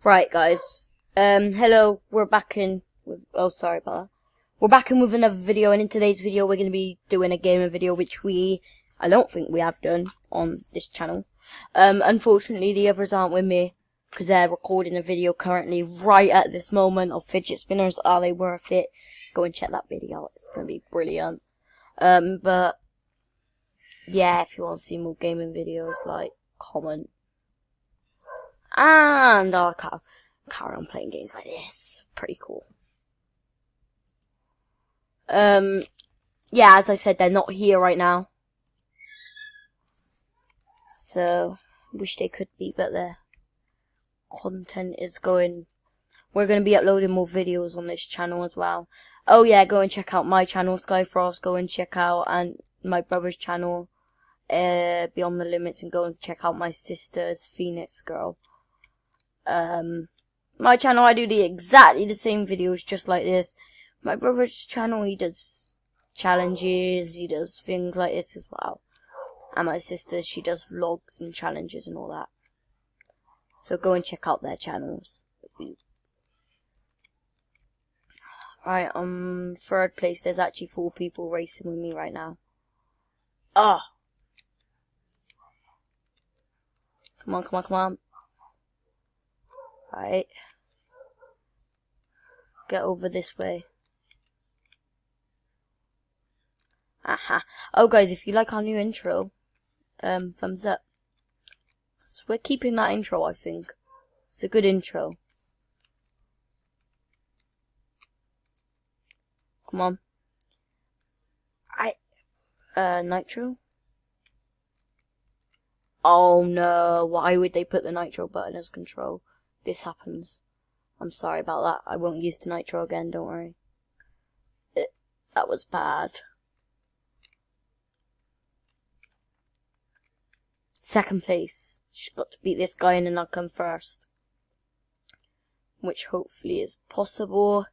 Right, guys. Hello. We're back in with. Oh, sorry about that. We're back in with another video, and in today's video, we're going to be doing a gaming video, which I don't think we have done on this channel. Unfortunately, the others aren't with me because they're recording a video currently right at this moment of fidget spinners. Are they worth it? Go and check that video out. It's going to be brilliant. But yeah, if you want to see more gaming videos, like, comment. And I'll carry on playing games like this. Pretty cool. Yeah, as I said, they're not here right now. So, wish they could be, but their content is going. We're going to be uploading more videos on this channel as well. Oh yeah, go and check out my channel, Skyfrost. Go and check out and my brother's channel, Beyond the Limits, and go and check out my sister's Phoenix Girl. My channel, I do exactly the same videos just like this. My brother's channel, he does challenges, he does things like this as well. And my sister, she does vlogs and challenges and all that. So go and check out their channels. Right, third place, there's actually 4 people racing with me right now. Ah! Come on, come on, come on. Right. Get over this way. Aha. Oh guys, if you like our new intro, thumbs up. So we're keeping that intro, I think. It's a good intro. Come on. Nitro? Oh no, why would they put the nitro button as control? This happens. I'm sorry about that. I won't use the nitro again, don't worry. That was bad. Second place. She's got to beat this guy and then I'll come first. Which hopefully is possible.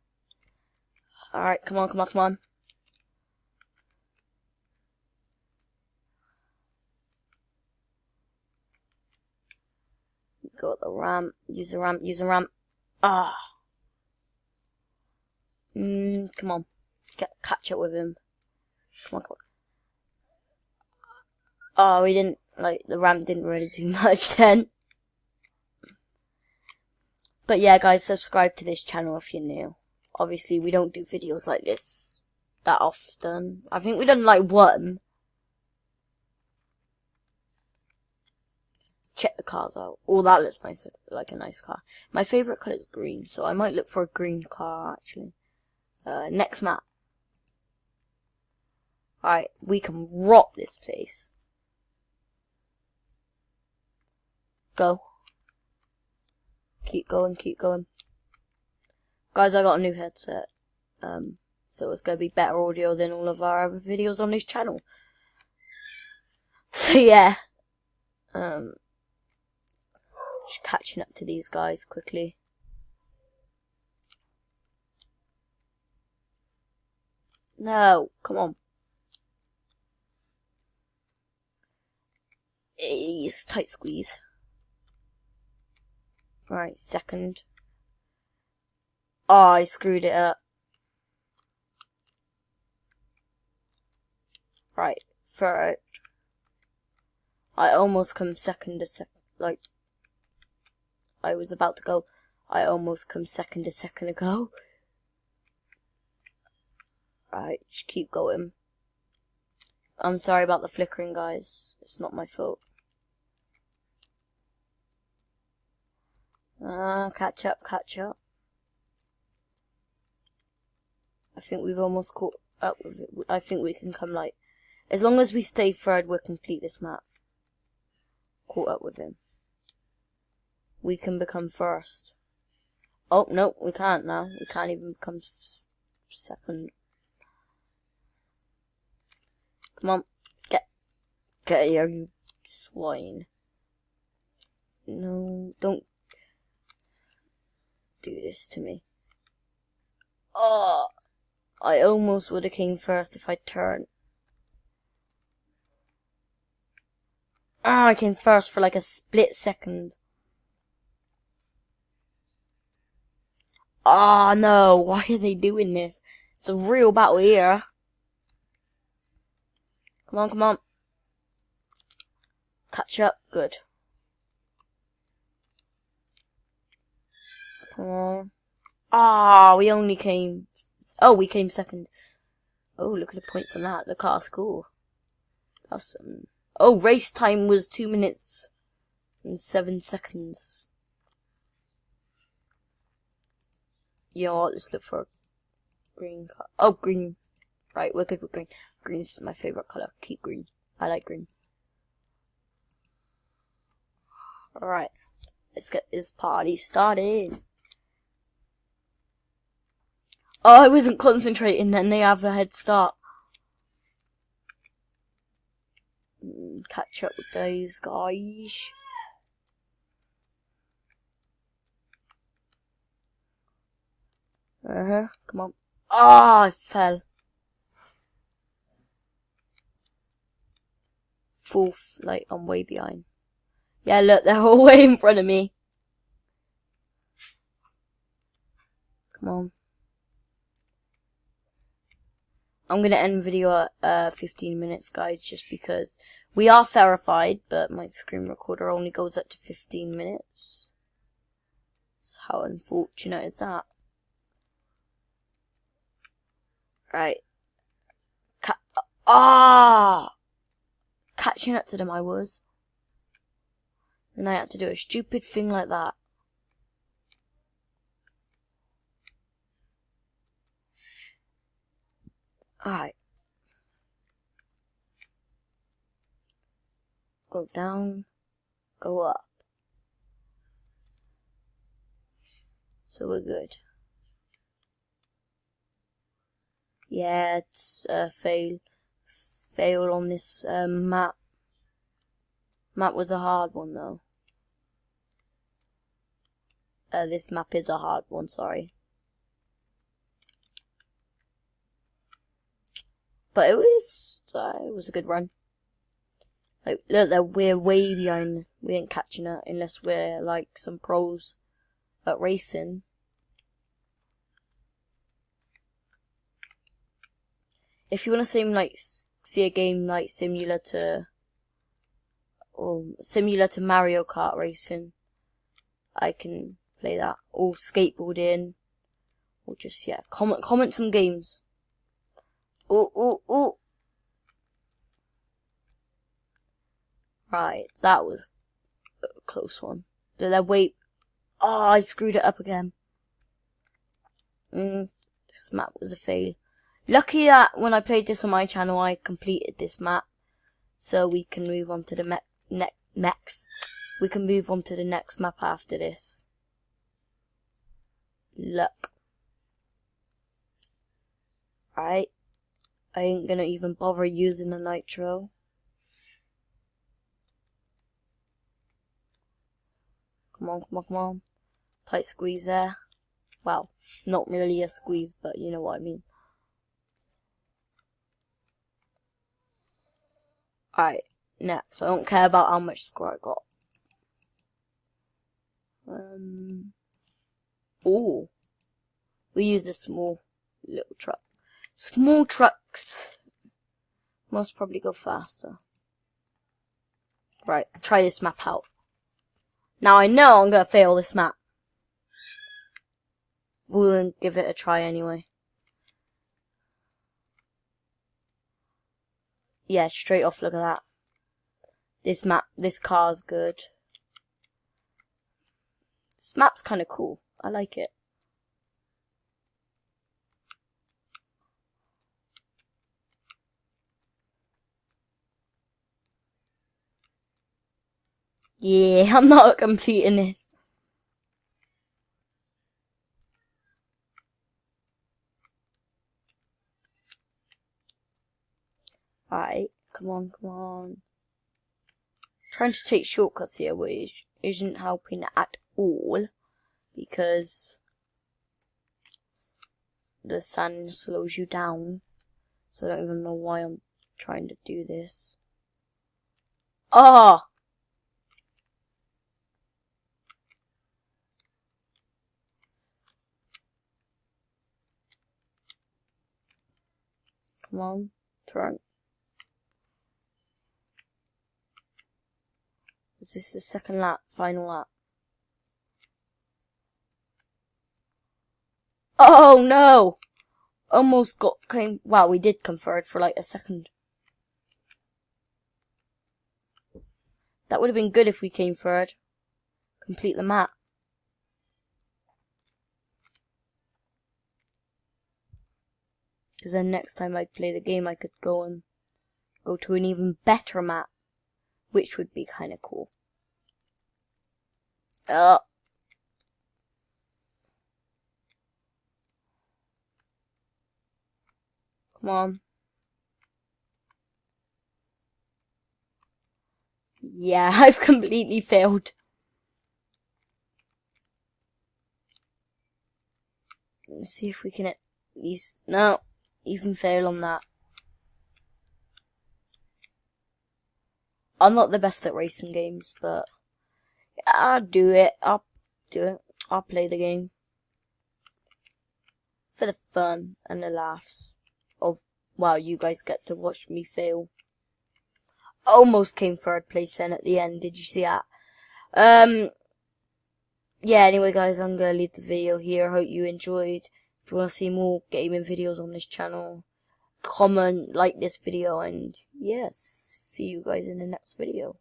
Alright, come on, come on, come on. Go at the ramp. Use the ramp, use the ramp. Ah. Come on. Catch up with him. Come on, come on. Oh, we didn't, the ramp didn't really do much then. But yeah, guys, subscribe to this channel if you're new. Obviously, we don't do videos like this that often. I think we've done, one. Check the cars out. Oh, that looks nice, like a nice car. My favourite colour is green, so I might look for a green car, actually. Next map. Alright, we can rock this place. Go. Keep going, keep going. Guys, I got a new headset. So it's going to be better audio than all of our other videos on this channel. So yeah. Just catching up to these guys quickly. No, come on. It's tight squeeze. Right, second. Oh, I screwed it up. Right, third. I almost come second I was about to go. I almost come second a second ago. Right, just keep going. I'm sorry about the flickering, guys. It's not my fault. Catch up, catch up. I think we've almost caught up with it. I think we can come, as long as we stay third, we'll complete this map. Caught up with him. We can become first. Oh, no, we can't now. We can't even become second. Come on. Get here, you swine. No, don't do this to me. Oh, I almost would have came first if I turned. Oh, I came first for a split second. Ah, no. Why are they doing this? It's a real battle here. Come on, come on. Catch up. Good. Come on. Ah, we only came... Oh, we came second. Oh, look at the points on that. The car's cool. That's oh, race time was 2 minutes and 7 seconds. You know what? Let's look for a green car. Oh, green. Right, we're good with green. Green is my favorite color. Keep green. I like green. Alright. Let's get this party started. Oh, I wasn't concentrating, then they have a head start. Catch up with those guys. Come on. Ah, I fell. Fourth, like, I'm way behind. Yeah, look, they're all way in front of me. Come on. I'm gonna end video at 15 minutes, guys, just because we are verified, but my screen recorder only goes up to 15 minutes. So how unfortunate is that? Right. Catching up to them I was. And I had to do a stupid thing like that. Alright. Go down. Go up. So we're good. Yeah, it's a fail. Fail on this map. Map was a hard one though. This map is a hard one, sorry. But it was a good run. Like, look, we're way behind. We ain't catching it unless we're like some pros at racing. If you want to see a game like similar to Mario Kart racing, I can play that. Or skateboarding, or just comment some games. Oh. Right, that was a close one. Wait. Oh, I screwed it up again. This map was a fail. Lucky that when I played this on my channel, I completed this map. So we can move on to the next. We can move on to the next map after this. Luck. Right. I ain't gonna even bother using the nitro. Come on. Tight squeeze there. Well, not really a squeeze, but you know what I mean. Alright, next. I don't care about how much score I got. Oh. We use a small little truck. Small trucks must probably go faster. Right, try this map out. Now I know I'm gonna fail this map. We'll give it a try anyway. Yeah, straight off, look at that. This car's good. This map's kind of cool. I like it. Yeah, I'm not completing this. Alright, come on. Trying to take shortcuts here, which isn't helping at all, because the sand slows you down. So I don't even know why I'm trying to do this. Ah! Come on, turn. Is this the second lap? Final lap? Oh no! Almost wow, we did come third for like a second. That would have been good if we came third. Complete the map. Because then next time I play the game, I could go to an even better map, which would be kind of cool. Come on. Yeah, I've completely failed. Let's see if we can at least... No, even fail on that. I'm not the best at racing games, but I'll do it. I'll play the game. For the fun and the laughs of, wow, you guys get to watch me fail. Almost came third place then at the end. Did you see that? Yeah, anyway, guys, I'm going to leave the video here. Hope you enjoyed. If you want to see more gaming videos on this channel, comment, like this video, and yes, see you guys in the next video.